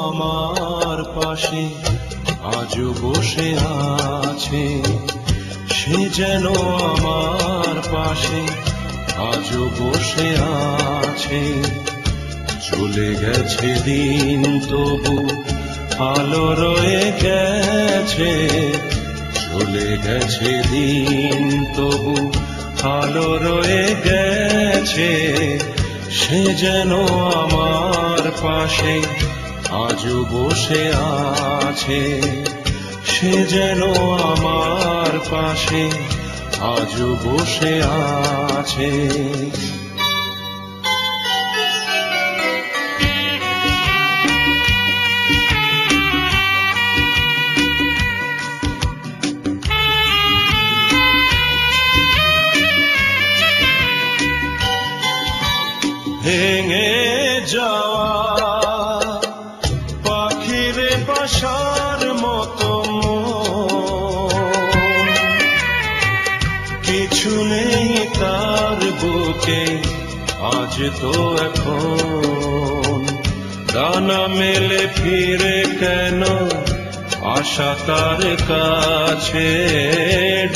আমার পাশে আজও বসে আছে, সে যেন আমার পাশে আজও বসে আছে। চলে গেছে দিন তবু আলো রয়ে গেছে, চলে গেছে দিন তবু আলো রয়ে গেছে। সে যেন আমার পাশে আজও বসে আছে, সে যেন আমার পাশে আজও বসে আছে। ভেঙে যাওয়া পাখির বাসার মতো কিছু নেই তার বুকে আজ তো এখন। ডানা মেলে ফিরে কেন আশা তার কাছে,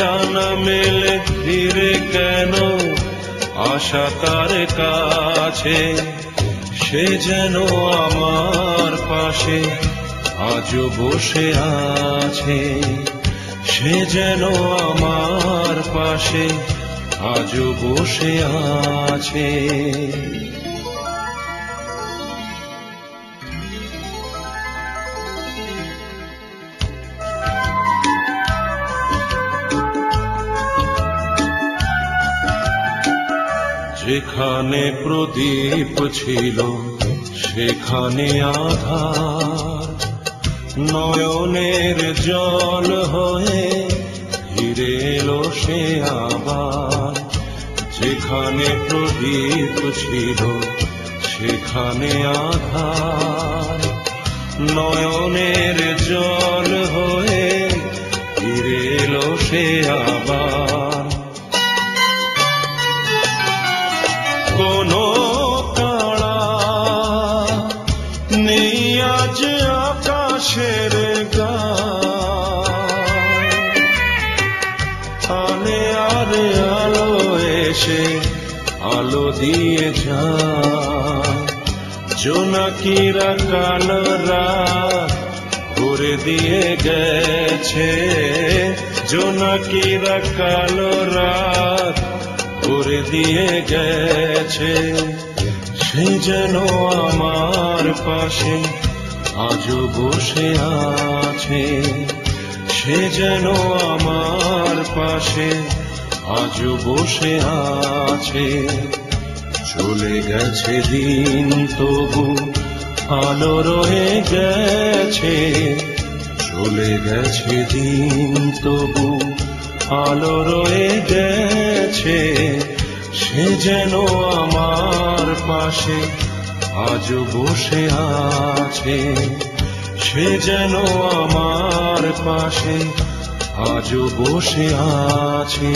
ডানা মেলে ফিরে কেন আশা তার কাছে। সে যেন আমার পাশে আজও বসে আছে, সে যেন আমার পাশে আজও বসে আছে। যেখানে প্রদীপ ছিল সেখানে আধার, নয়নের জল হয়ে ফিরে এলো সে আবার। যেখানে প্রদীপ ছিল সেখানে আধার, নয়নের জল হয়ে ফিরে এলো সে আবার। কোনো তারা নেই আজ আকাশের গায়ে, আলে আলে আলো এসে আলো দিয়ে যায়। জোনাকিরা কালো রাত ভরে দিয়ে গেছে, জোনাকিরা কালো রাত ভরে দিয়ে গেছে। সে যেন আমার পাশে আজও বসে আছে, সে যেন আমার পাশে আজও বসে আছে। চলে গেছে দিন তবু আলো রয়ে গেছে, চলে গেছে দিন তবু আলো রয়ে গেছে। সে যেন আমার পাশে আজও বসে আছে, সে যেন আমার পাশে আজও বসে আছে।